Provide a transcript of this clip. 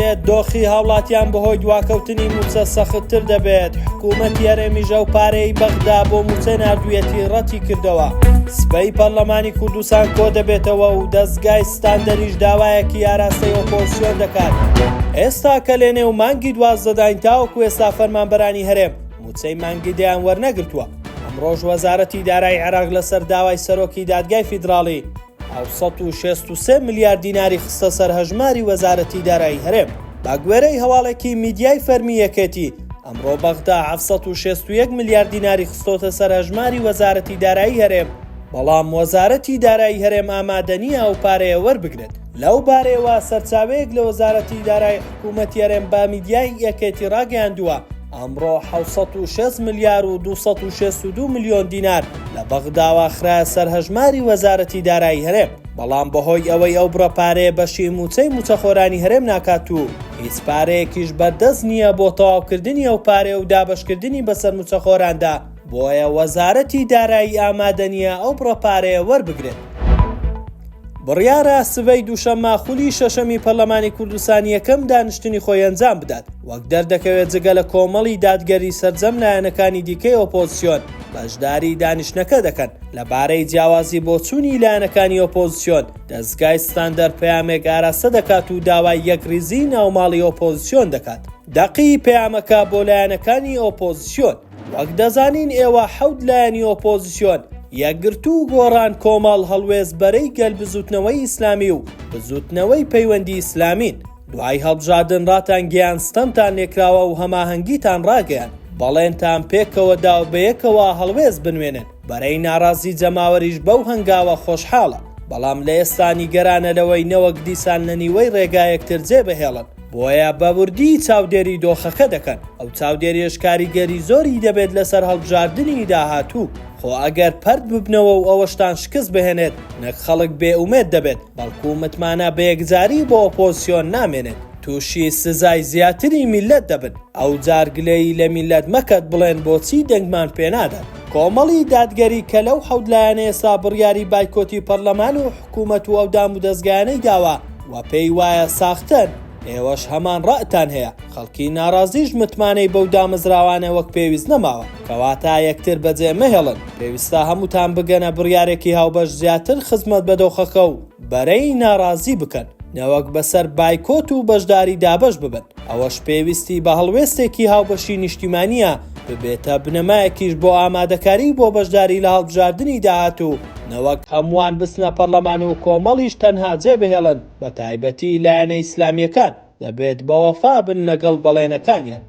دەبێت دۆخی هاوڵاتیان بەهۆی دواکەوتنی موچە سەختتر دەبێت. حکوومەتی هەرێمیژە و پارەی بەغدا بۆ موچە نردویەتی ڕەتی کردەوە. سبەی پەرلەمانی کوردستان کۆ دەبێتەوە و دەستگای ستاندەریش داوایەکی یاراستەی ئۆپۆزیسیۆن دەکات. ئێستا کە لێنێ و مانگی 12 تاوەکو ئێستا فەرمانبەرانی هەرێم موچەی مانگی دەیان وەرنەگرتووە. ئەمڕۆژ وەزارەتی دارایی عێراق لەسەر داوای سەرۆکی دادگای فیدراڵی 763 میلیارد دیناری خستە سەر هەژماری وەزارەتی دارایی هەرێم. با گوێرەی هەواڵێکی میدیای فەرمی یەکێتی ئەمڕۆ بەغدا 761 میلیارد دیناری خستۆتە سەر هەژماری وەزارەتی دارایی هەرێم، بەڵام وەزارەتی دارایی هەرێم ئامادە نییە ئەو پارەیە وەربگرێت. لەو بارەیەوە سەرچاوەیەک لە وەزارەتی دارایی حکوومەتی هەرێم با میدیای یەکێتی ڕاگەیاندووە ئەمڕۆ 760 میلیارد و 262 میلیۆن دینار لە بەغداوە خرایە سەر هەژماری وەزارەتی دارایی هەرێم، بەڵام بەهۆی ئەوەی ئەو بڕەپارەیە بەشی موچەی موچەخۆرانی هەرێم ناکات و هیچ پارەیەکیش بەردەست نییە بۆ تەواوکردنی ئەو پارەیە و دابەشکردنی بەسەر موچەخۆراندا، بۆیە وەزارەتی دارایی ئامادە نییە ئەو بڕەپارەیە وەربگرێت. بڕیارە سبەی دووشەممە خولی شەشەمی پەرلەمانی کوردستان یەکەم دانیشتنی خۆی ئەنجام بدات، وەک دەردەکەوێت جگە لە کۆمەڵی دادگەری سەرجەم لایەنەکانی دیکەی ئۆپۆزیسیۆن بەشداری دانیشتنەکە دەکەن لەبارەی جیاوازی بۆ چوونی لایەنەکانی ئۆپۆزیسیۆن. دەستگای ستاندەر پەیامێک ئاراستە دەکات و داوای یەکریزی ناوماڵی ئۆپۆزیسیۆن دەکات. دەقی پەیامەکە بۆ لایەنەکانی ئۆپۆزیسیۆن. وەک دەزانین ئێوە 7 لایەنی ئۆپۆزیسیۆن یەکگرتو و گۆڕان کۆمەڵ هەڵوێز بەرەی گەلبزوتنەوەی ئیسلامی و بزوتنەوەی پەیوەندی ئیسلامین. دوای هەڵبژاردن ڕاتان گیان ستەمتان لێکراوە و هەماهەنگیتان ڕاگەیان، بەڵێنتان پێکەوەدا و بەیەکەوە هەڵوێز بنوێنن. بەرەی ناڕازی جەماوەریش بەو هەنگاوە خۆشحاڵە، بەڵام لە ئێستانی گەرانە لەوەی نەوەک دیسان لە نیوەی ڕێگایەکتر جێبەهێڵن، بۆیە بەوردی چاودێری دۆخەکە دەکەن. ئەو چاودێریش کاریگەری زۆری دەبێت لەسەر هەڵبژاردننی داهاتوو. خۆ ئەگەر پەرد ببنەوە و ئەوەشتان شکست بهێنێت نەک خەڵک بێئومێد دەبێت، بەڵکو متمانە بە یەکجاری بۆ ئۆپۆزیسیۆن نامێنێت، تووشی سزای زیاتری میلەت دەبن. ئەو جارگلەی لە میلەت مەکەت بڵێن بۆچی دەنگمان پێنادات. کۆمەڵی دادگەری کە لەو 7 لایەنە ئێستا بڕیاری بایکۆتی پەرلەمان و حکوومەت و ئەودام و دەستگایانەی داوە و پێی وایە ساختن، ئێوەش هەمان ڕائتان هەیە. خەڵکی ناڕازیش متمانەی بەو دامەزراوانە وەک پێویست نەماوە، کەواتە یەکتر بەجێ مەهێڵن. پێویستە هەمووتان بگەنە بڕیارێکی هاوبەش زیاتر خزمەت بە دۆخەکە و بەرەی ناڕازی بکەن، نەوەک بەسەر بایکۆت و بەشداری دابەش ببن. ئەوەش پێویستی بە هەڵوێستێکی هاوبەشی نیشتیمانیە ببێتە بنەمایەکیش بۆ ئامادەکاری بۆ بەشداری لە هەڵبژاردننی داهاتوو، نەوەک هەمووان بچنە پەرلەمان و کۆمەڵیش تەنها جێبهێڵن، بە تایبەتی لایەنە ئیسلامیەکان دەبێت بە وەفا بن لەگەڵ بەڵێنەکانیان.